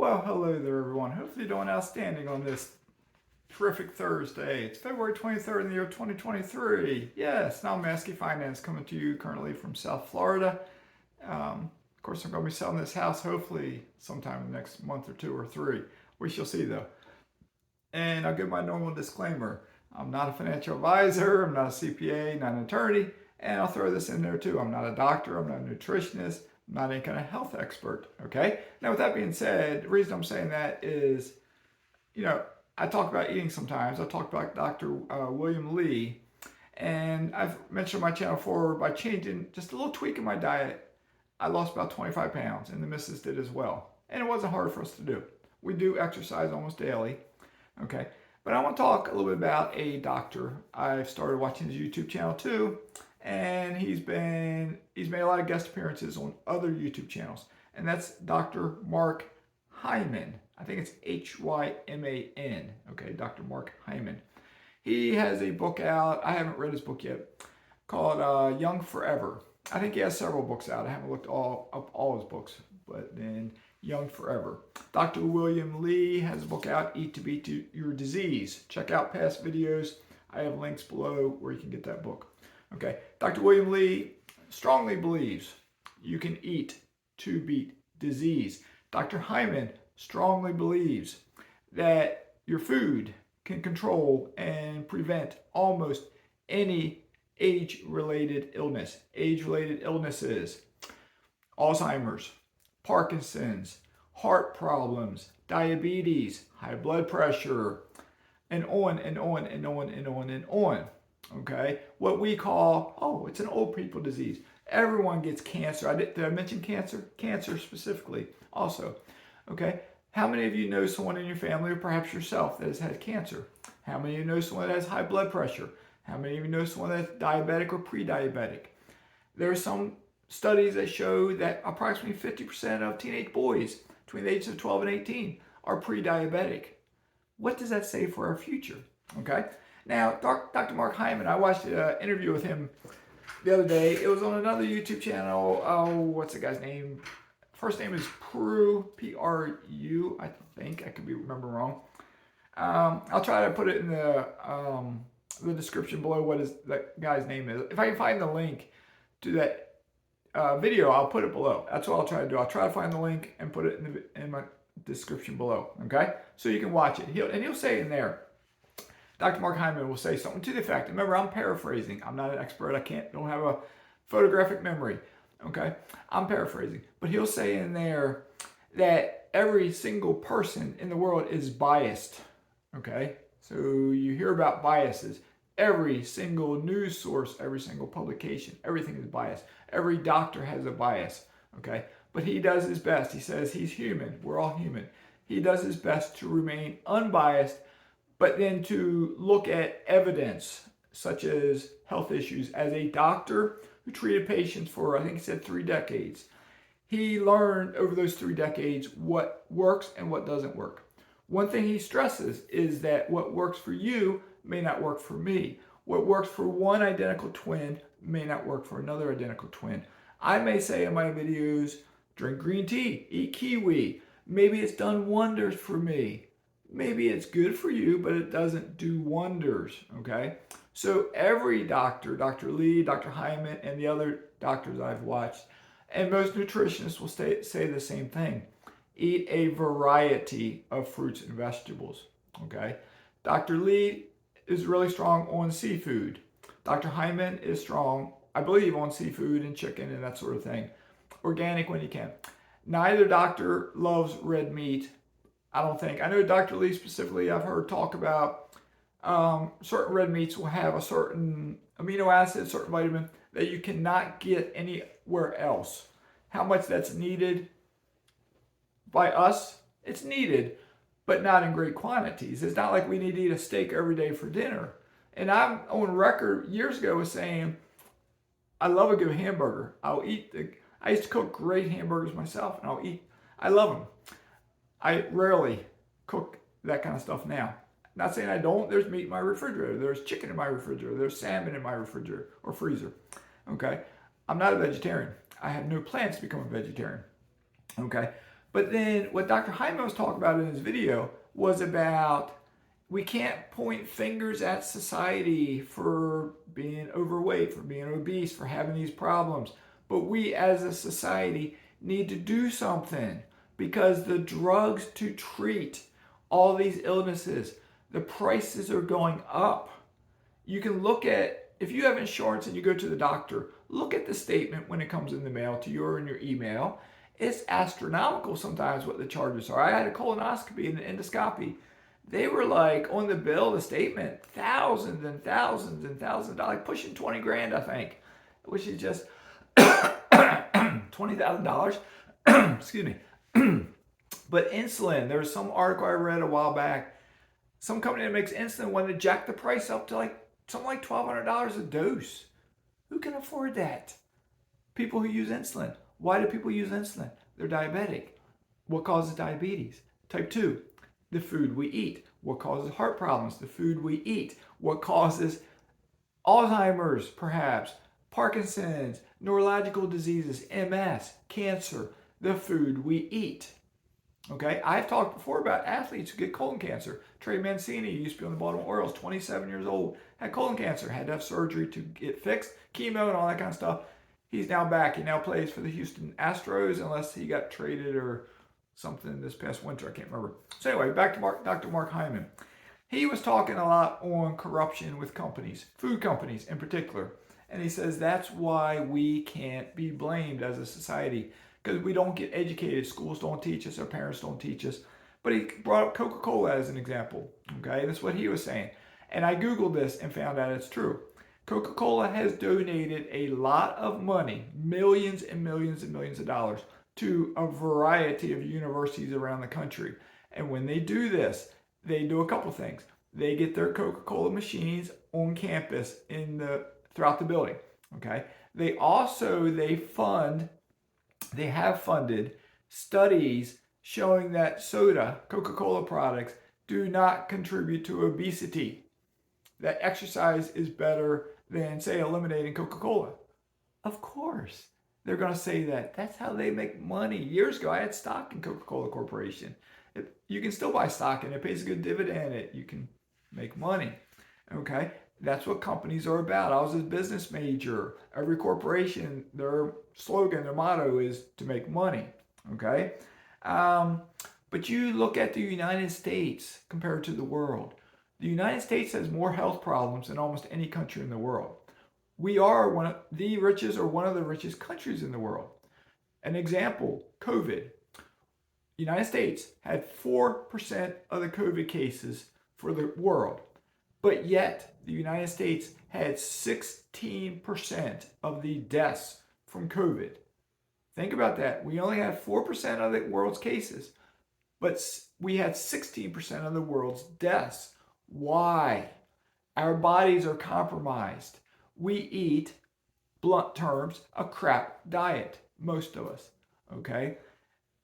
Well, hello there, everyone. Hopefully, you're doing outstanding on this terrific Thursday. It's February 23rd in the year 2023. Yes, now Mazske Finance coming to you currently from South Florida. Of course, I'm going to be selling this house hopefully sometime in the next month or two or three. We shall see, though. And I'll give my normal disclaimer. I'm not a financial advisor. I'm not a CPA, not an attorney. And I'll throw this in there, too. I'm not a doctor. I'm not a nutritionist. I'm not any kind of health expert, okay? Now, with that being said, the reason I'm saying that is, I talk about eating sometimes. I talk about Dr. William Lee, and I've mentioned on my channel before, by changing just a little tweak in my diet, I lost about 25 pounds, and the missus did as well. And it wasn't hard for us to do. We do exercise almost daily, okay? But I want to talk a little bit about a doctor. I've started watching his YouTube channel too, and he's made a lot of guest appearances on other YouTube channels, and that's Dr. Mark Hyman. I think it's Hyman. Okay, Dr. Mark Hyman. He has a book out. I haven't read his book yet, called Young Forever. I think he has several books out. I haven't looked up all his books, but then Young Forever. Dr. William Lee has a book out, Eat to Beat Your Disease. Check out past videos. I have links below where you can get that book. Okay, Dr. William Lee strongly believes you can eat to beat disease. Dr. Hyman strongly believes that your food can control and prevent almost any age-related illness. Age-related illnesses, Alzheimer's, Parkinson's, heart problems, diabetes, high blood pressure, and on and on and on and on and on. Okay, what we call, it's an old people disease. Everyone gets cancer. Did I mention cancer? Cancer specifically also. Okay, how many of you know someone in your family or perhaps yourself that has had cancer? How many of you know someone that has high blood pressure? How many of you know someone that's diabetic or pre-diabetic? There are some studies that show that approximately 50% of teenage boys between the ages of 12 and 18 are pre-diabetic. What does that say for our future? Okay. Now, Dr. Mark Hyman, I watched an interview with him the other day. It was on another YouTube channel. Oh, what's the guy's name? First name is Pru, P-R-U, I think. I could be remembering wrong. I'll try to put it in the description below what that guy's name is. If I can find the link to that video, I'll put it below. That's what I'll try to do. I'll try to find the link and put it in my description below, okay? So you can watch it. He'll say in there, Dr. Mark Hyman will say something to the effect. Remember, I'm paraphrasing. I'm not an expert. Don't have a photographic memory. Okay? I'm paraphrasing. But he'll say in there that every single person in the world is biased. Okay? So you hear about biases. Every single news source, every single publication, everything is biased. Every doctor has a bias. Okay? But he does his best. He says he's human. We're all human. He does his best to remain unbiased, but then to look at evidence such as health issues. As a doctor who treated patients for, I think he said 3 decades, he learned over those 3 decades what works and what doesn't work. One thing he stresses is that what works for you may not work for me. What works for one identical twin may not work for another identical twin. I may say in my videos, drink green tea, eat kiwi. Maybe it's done wonders for me. Maybe it's good for you, but it doesn't do wonders, okay? So every doctor, Dr. Lee, Dr. Hyman, and the other doctors I've watched, and most nutritionists will say the same thing. Eat a variety of fruits and vegetables, okay? Dr. Lee is really strong on seafood. Dr. Hyman is strong, I believe, on seafood and chicken and that sort of thing. Organic when you can. Neither doctor loves red meat. I don't think. I know Dr. Lee specifically, I've heard talk about certain red meats will have a certain amino acid, certain vitamin that you cannot get anywhere else. How much that's needed by us, it's needed, but not in great quantities. It's not like we need to eat a steak every day for dinner. And I'm on record years ago with saying, I love a good hamburger. I used to cook great hamburgers myself, and I love them. I rarely cook that kind of stuff now. Not saying I don't. There's meat in my refrigerator. There's chicken in my refrigerator. There's salmon in my refrigerator or freezer. Okay? I'm not a vegetarian. I have no plans to become a vegetarian. Okay? But then what Dr. Hyman was talking about in his video was about we can't point fingers at society for being overweight, for being obese, for having these problems. But we as a society need to do something because the drugs to treat all these illnesses, the prices are going up. You can look at, if you have insurance and you go to the doctor, look at the statement when it comes in the mail to you or in your email. It's astronomical sometimes what the charges are. I had a colonoscopy and an endoscopy. They were like on the bill, the statement, thousands and thousands and thousands of dollars, pushing 20 grand, I think, which is just $20,000. Excuse me. But insulin, there was some article I read a while back. Some company that makes insulin wanted to jack the price up to something like $1,200 a dose. Who can afford that? People who use insulin. Why do people use insulin? They're diabetic. What causes diabetes? Type 2. The food we eat. What causes heart problems? The food we eat. What causes Alzheimer's, perhaps, Parkinson's, neurological diseases, MS, cancer? The food we eat. Okay, I've talked before about athletes who get colon cancer. Trey Mancini used to be on the Baltimore Orioles, 27 years old, had colon cancer, had to have surgery to get fixed, chemo and all that kind of stuff. He's now back. He now plays for the Houston Astros, unless he got traded or something this past winter. I can't remember. So anyway, back to Dr. Mark Hyman. He was talking a lot on corruption with companies, food companies in particular. And he says that's why we can't be blamed as a society, because we don't get educated. Schools don't teach us. Our parents don't teach us. But he brought up Coca-Cola as an example. Okay, that's what he was saying. And I Googled this and found out it's true. Coca-Cola has donated a lot of money, millions and millions and millions of dollars, to a variety of universities around the country. And when they do this, they do a couple things. They get their Coca-Cola machines on campus throughout the building. Okay. They have funded studies showing that soda, Coca-Cola products, do not contribute to obesity. That exercise is better than, say, eliminating Coca-Cola. Of course, they're going to say that. That's how they make money. Years ago, I had stock in Coca-Cola Corporation. You can still buy stock and it pays a good dividend. You can make money. Okay? That's what companies are about. I was a business major. Every corporation, their slogan, their motto is to make money. Okay? But you look at the United States compared to the world. The United States has more health problems than almost any country in the world. We are one of the richest countries in the world. An example, COVID. The United States had 4% of the COVID cases for the world, but yet the United States had 16% of the deaths from COVID. Think about that. We only had 4% of the world's cases, but we had 16% of the world's deaths. Why? Our bodies are compromised. We eat, blunt terms, a crap diet, most of us, okay?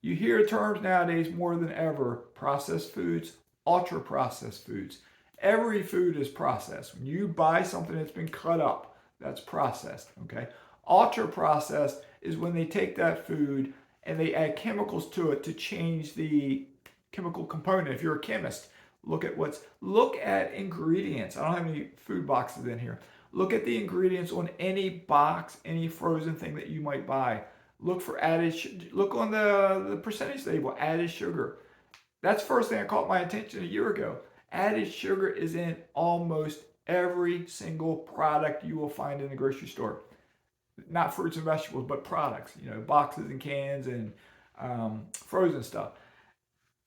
You hear terms nowadays more than ever, processed foods, ultra-processed foods. Every food is processed. When you buy something that's been cut up, that's processed, okay? Ultra-processed is when they take that food and they add chemicals to it to change the chemical component. If you're a chemist, look at ingredients. I don't have any food boxes in here. Look at the ingredients on any box, any frozen thing that you might buy. Look for look on the percentage label, added sugar. That's the first thing that caught my attention a year ago. Added sugar is in almost every single product you will find in the grocery store. Not fruits and vegetables, but products, boxes and cans and frozen stuff.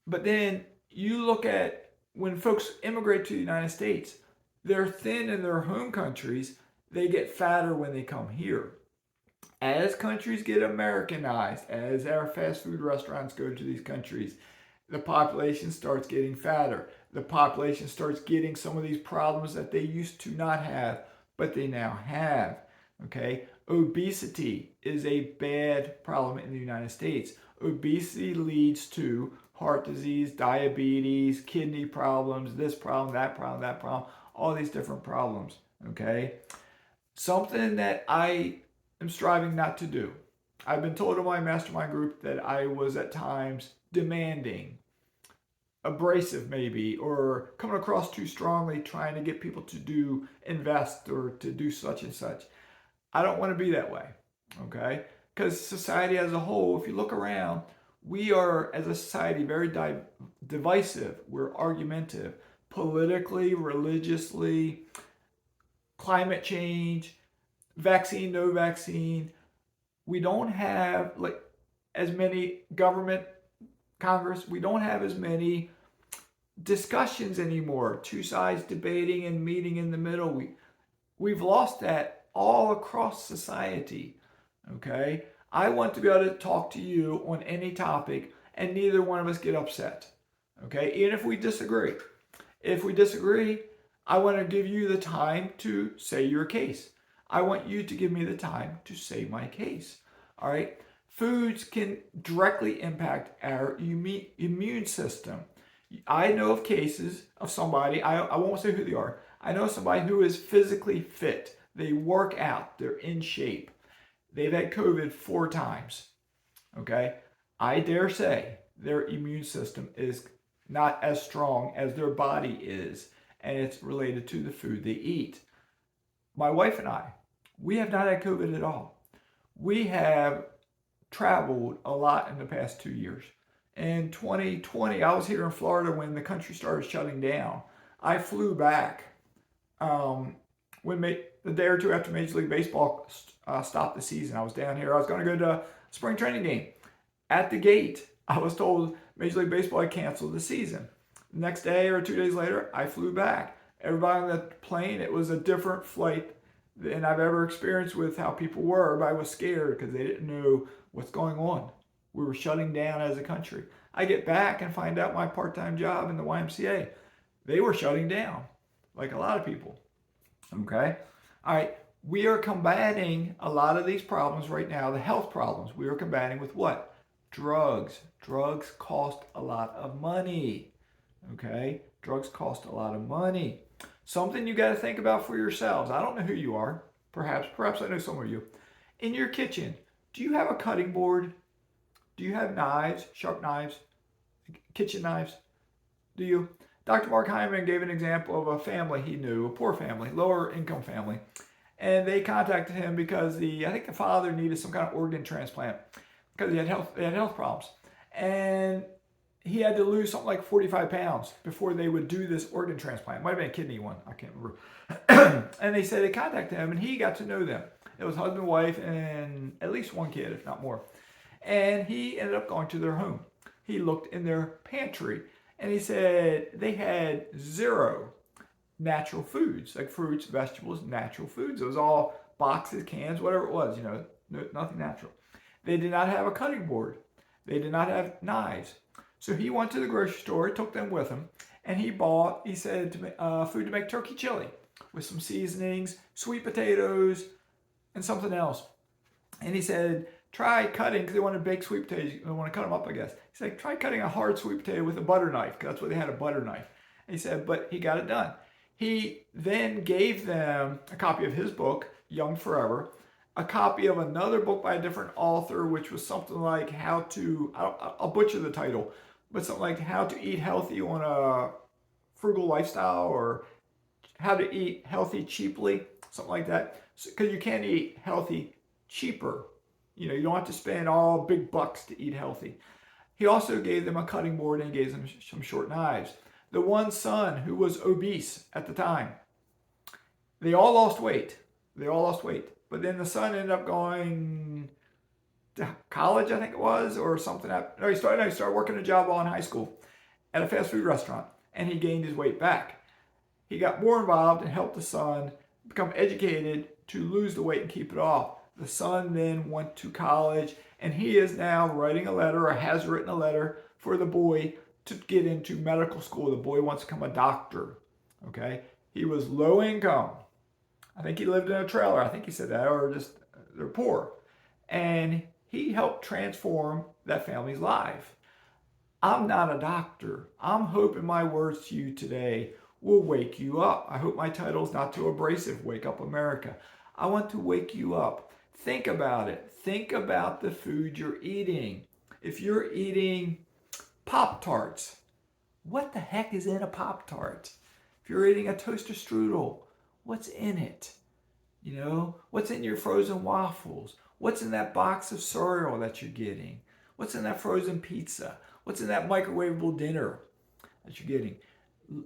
But then you look at when folks immigrate to the United States, they're thin in their home countries. They get fatter when they come here. As countries get Americanized, as our fast food restaurants go to these countries, the population starts getting fatter. The population starts getting some of these problems that they used to not have, but they now have. Okay? Obesity is a bad problem in the United States. Obesity leads to heart disease, diabetes, kidney problems, this problem, that problem, all these different problems. Okay? Something that I am striving not to do. I've been told in my mastermind group that I was at times demanding, abrasive maybe, or coming across too strongly trying to get people to invest or to do such and such. I don't want to be that way, okay? Because society as a whole, if you look around, we are as a society very divisive. We're argumentative, politically, religiously, climate change, vaccine, no vaccine. We don't have like as many government, Congress, we don't have as many discussions anymore. Two sides debating and meeting in the middle. We've lost that all across society. Okay? I want to be able to talk to you on any topic and neither one of us get upset. Okay? Even if we disagree. If we disagree, I want to give you the time to say your case. I want you to give me the time to say my case. All right? Foods can directly impact our immune system. I know of cases of somebody, I won't say who they are. I know somebody who is physically fit. They work out. They're in shape. They've had COVID 4 times. Okay? I dare say their immune system is not as strong as their body is, and it's related to the food they eat. My wife and I, we have not had COVID at all. We have traveled a lot in the past 2 years. In 2020, I was here in Florida when the country started shutting down. I flew back the day or two after Major League Baseball stopped the season. I was down here. I was going to go to a spring training game. At the gate, I was told Major League Baseball had canceled the season. The next day or 2 days later, I flew back. Everybody on the plane, it was a different flight than I've ever experienced with how people were. Everybody was scared because they didn't know what's going on. We were shutting down as a country. I get back and find out my part-time job in the YMCA. They were shutting down, like a lot of people. Okay? All right. We are combating a lot of these problems right now, the health problems. We are combating with what? Drugs. Drugs cost a lot of money. Okay? Drugs cost a lot of money. Something you got to think about for yourselves. I don't know who you are. Perhaps I know some of you. In your kitchen, do you have a cutting board? Do you have knives, sharp knives, kitchen knives? Do you? Dr. Mark Hyman gave an example of a family he knew, a poor family, lower income family. And they contacted him because I think the father needed some kind of organ transplant because they had health problems. And he had to lose something like 45 pounds before they would do this organ transplant. It might have been a kidney one. I can't remember. And they said they contacted him and he got to know them. It was husband, wife, and at least one kid, if not more. And he ended up going to their home. He looked in their pantry and he said they had 0 natural foods, like fruits, vegetables, natural foods. It was all boxes, cans, whatever it was, nothing natural. They did not have a cutting board. They did not have knives. So he went to the grocery store, took them with him, and he said food to make turkey chili with some seasonings, sweet potatoes, and something else. And he said, try cutting, because they want to bake sweet potatoes. They want to cut them up, I guess. He said, try cutting a hard sweet potato with a butter knife, because that's what they had, a butter knife. And he said, but he got it done. He then gave them a copy of his book, Young Forever, a copy of another book by a different author, which was something like I'll butcher the title, but something like how to eat healthy on a frugal lifestyle, or how to eat healthy cheaply, something like that. Because you can eat healthy cheaper. You don't have to spend all big bucks to eat healthy. He also gave them a cutting board and gave them some short knives. The one son who was obese at the time, they all lost weight. But then the son ended up going to college, I think it was, or something. No, he started working a job while in high school at a fast food restaurant, and he gained his weight back. He got more involved and helped the son become educated to lose the weight and keep it off. The son then went to college, and he is now writing a letter, or has written a letter, for the boy to get into medical school. The boy wants to become a doctor. Okay? He was low income. I think he lived in a trailer. I think he said that, or just they're poor. And he helped transform that family's life. I'm not a doctor. I'm hoping my words to you today will wake you up. I hope my title is not too abrasive, Wake Up America. I want to wake you up. Think about it. Think about the food you're eating. If you're eating Pop-Tarts, what the heck is in a Pop-Tart? If you're eating a toaster strudel, what's in it? You know, what's in your frozen waffles? What's in that box of cereal that you're getting? What's in that frozen pizza? What's in that microwavable dinner that you're getting?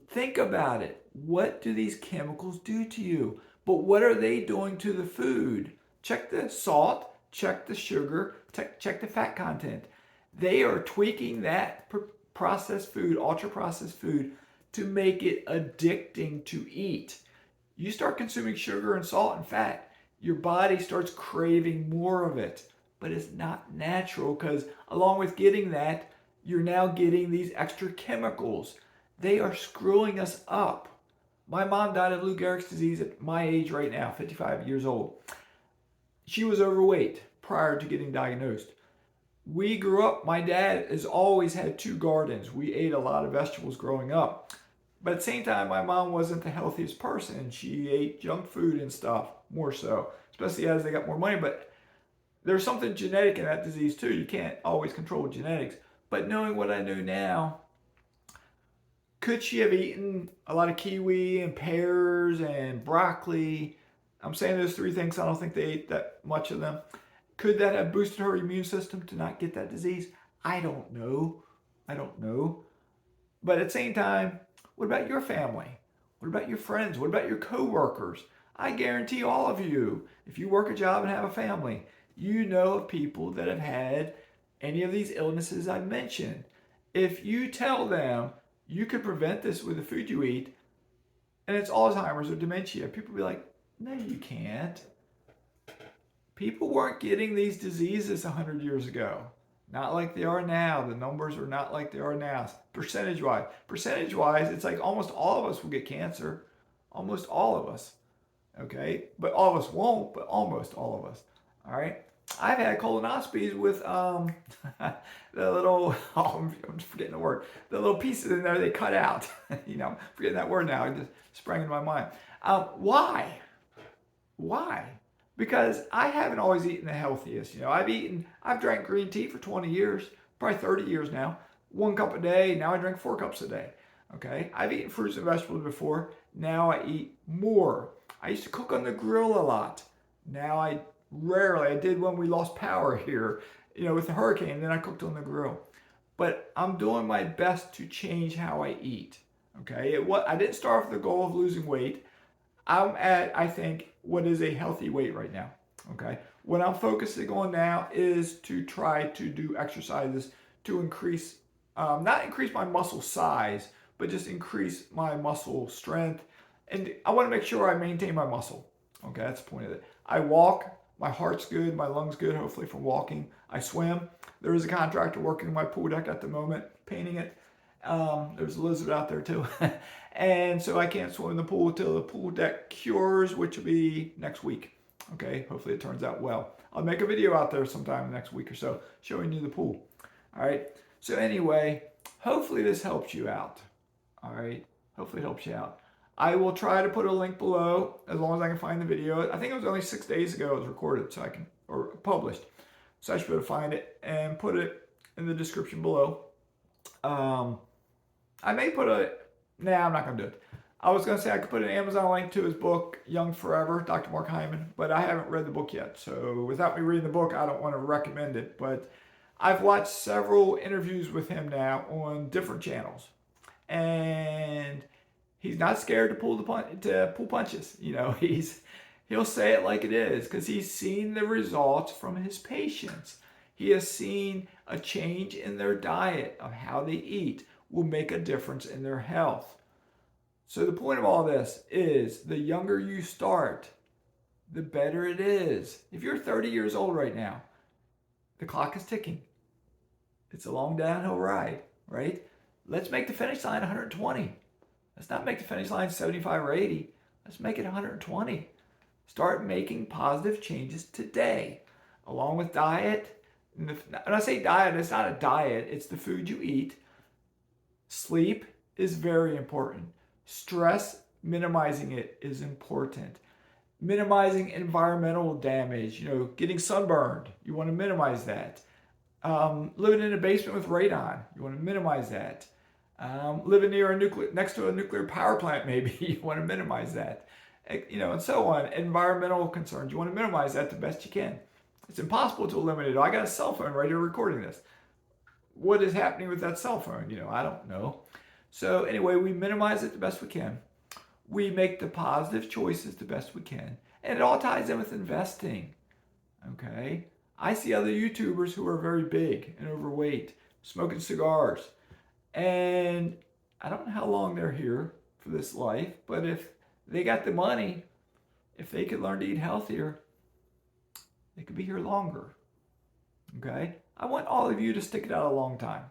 Think about it. What do these chemicals do to you? But what are they doing to the food? Check the salt, check the sugar, check the fat content. They are tweaking that processed food, ultra processed food, to make it addicting to eat. You start consuming sugar and salt and fat, your body starts craving more of it. But it's not natural because along with getting that, you're now getting these extra chemicals. They are screwing us up. My mom died of Lou Gehrig's disease at my age right now, 55 years old. She was overweight prior to getting diagnosed. We grew up, my dad has always had 2 gardens. We ate a lot of vegetables growing up. But at the same time, my mom wasn't the healthiest person. She ate junk food and stuff, more so, especially as they got more money. But there's something genetic in that disease too. You can't always control genetics. But knowing what I know now, could she have eaten a lot of kiwi and pears and broccoli? I'm saying those 3 things. I don't think they ate that much of them. Could that have boosted her immune system to not get that disease? I don't know. But at the same time, what about your family? What about your friends? What about your coworkers? I guarantee all of you, if you work a job and have a family, you know of people that have had any of these illnesses I've mentioned. If you tell them you could prevent this with the food you eat, and it's Alzheimer's or dementia, people will be like, no, you can't. People weren't getting these diseases 100 years ago. Not like they are now. The numbers are not like they are now. Percentage-wise, it's like almost all of us will get cancer. Almost all of us. Okay? But all of us won't, but almost all of us. All right? I've had colonoscopies with the little, I'm forgetting the word, the little pieces in there they cut out. I'm forgetting that word now. It just sprang in my mind. Why? Because I haven't always eaten the healthiest. I've drank green tea for 20 years, probably 30 years now. 1 cup a day. Now I drink 4 cups a day. Okay. I've eaten fruits and vegetables before. Now I eat more. I used to cook on the grill a lot. Now I did when we lost power here, with the hurricane. Then I cooked on the grill. But I'm doing my best to change how I eat. Okay. I didn't start with the goal of losing weight. I'm at, I think, what is a healthy weight right now. Okay. What I'm focusing on now is to try to do exercises to increase, not increase my muscle size, but just increase my muscle strength. And I want to make sure I maintain my muscle. Okay. That's the point of it. I walk. My heart's good. My lungs good, hopefully from walking. I swim. There is a contractor working on my pool deck at the moment, painting it. There's a lizard out there too. And so I can't swim in the pool till the pool deck cures, which will be next week. Okay, hopefully it turns out well. I'll make a video out there sometime next week or so showing you the pool. All right, so anyway, hopefully this helps you out. All right, hopefully it helps you out. I will try to put a link below as long as I can find the video. I think it was only 6 days ago it was recorded, or published. So I should be able to find it and put it in the description below. I may put I'm not going to do it. I was going to say I could put an Amazon link to his book, Young Forever, Dr. Mark Hyman, but I haven't read the book yet. So without me reading the book, I don't want to recommend it. But I've watched several interviews with him now on different channels. And he's not scared to pull punches. He'll say it like it is because he's seen the results from his patients. He has seen a change in their diet of how they eat will make a difference in their health. So the point of all this is the younger you start, the better it is. If you're 30 years old right now, the clock is ticking. It's a long downhill ride, right? Let's make the finish line 120. Let's not make the finish line 75 or 80. Let's make it 120. Start making positive changes today, along with diet. When I say diet, it's not a diet. It's the food you eat. Sleep is very important. Stress, minimizing it is important. Minimizing environmental damage, getting sunburned. You want to minimize that. Living in a basement with radon. You want to minimize that. Living next to a nuclear power plant, maybe. You want to minimize that. And so on. Environmental concerns. You want to minimize that the best you can. It's impossible to eliminate it. I got a cell phone right here recording this. What is happening with that cell phone? I don't know. So anyway, we minimize it the best we can. We make the positive choices the best we can. And it all ties in with investing. Okay? I see other YouTubers who are very big and overweight, smoking cigars. And I don't know how long they're here for this life, but if they got the money, if they could learn to eat healthier, they could be here longer. Okay? I want all of you to stick it out a long time.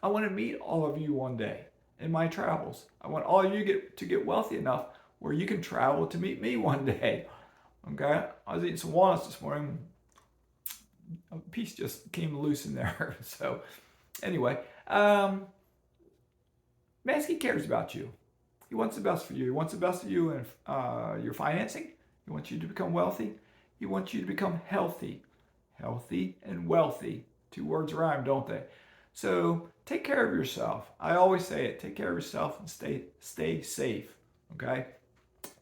I want to meet all of you one day in my travels. I want all of you to get wealthy enough where you can travel to meet me one day. Okay? I was eating some walnuts this morning. A piece just came loose in there. So anyway, Mazske cares about you. He wants the best for you. He wants the best of you in your financing. He wants you to become wealthy. He wants you to become healthy. Healthy and wealthy. 2 words rhyme, don't they? So take care of yourself. I always say it. Take care of yourself and stay safe. Okay?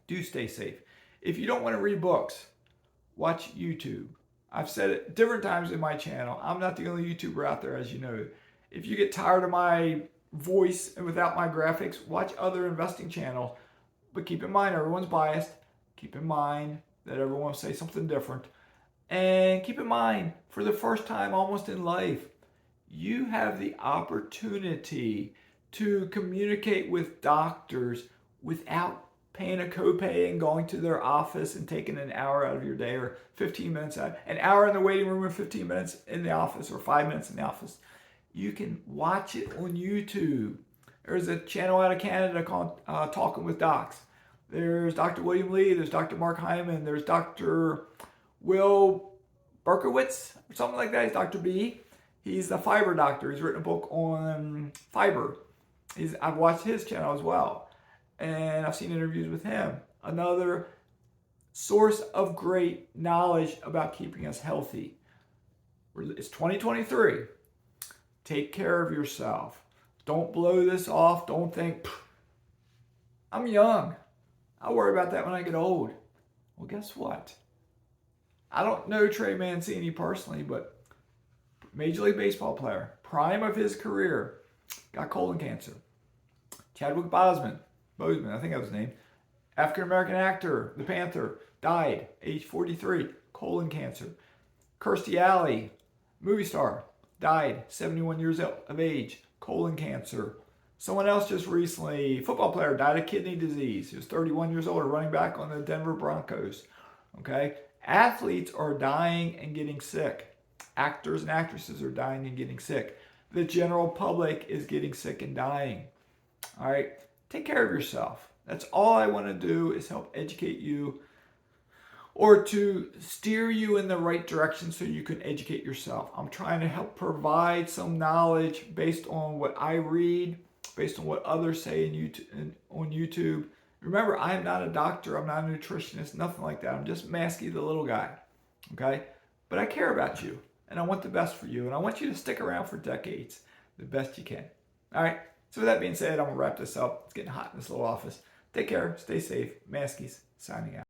Do stay safe. If you don't want to read books, watch YouTube. I've said it different times in my channel. I'm not the only YouTuber out there, as you know. If you get tired of my voice and without my graphics, watch other investing channels. But keep in mind, everyone's biased. Keep in mind that everyone will say something different. And keep in mind, for the first time almost in life, you have the opportunity to communicate with doctors without paying a copay and going to their office and taking an hour out of your day, or 15 minutes out, an hour in the waiting room or 15 minutes in the office, or 5 minutes in the office. You can watch it on YouTube. There's a channel out of Canada called Talking with Docs. There's Dr. William Lee, there's Dr. Mark Hyman, there's Dr. Will Berkowitz, or something like that. He's Dr. B. He's the fiber doctor. He's written a book on fiber. I've watched his channel as well, and I've seen interviews with him. Another source of great knowledge about keeping us healthy. It's 2023. Take care of yourself. Don't blow this off. Don't think, I'm young. I'll worry about that when I get old. Well, guess what? I don't know Trey Mancini personally, but Major League Baseball player, prime of his career, got colon cancer. Chadwick Boseman, I think that was his name, African-American actor, the Panther, died, age 43, colon cancer. Kirstie Alley, movie star, died, 71 years of age, colon cancer. Someone else just recently, football player, died of kidney disease. He was 31 years old, running back on the Denver Broncos. Okay? Athletes are dying and getting sick. Actors and actresses are dying and getting sick. The general public is getting sick and dying. All right? Take care of yourself. That's all I want to do, is help educate you, or to steer you in the right direction so you can educate yourself. I'm trying to help provide some knowledge based on what I read, based on what others say on YouTube. Remember, I am not a doctor. I'm not a nutritionist, nothing like that. I'm just Mazske, the little guy. Okay? But I care about you, and I want the best for you, and I want you to stick around for decades the best you can. All right? So with that being said, I'm going to wrap this up. It's getting hot in this little office. Take care. Stay safe. Mazske's signing out.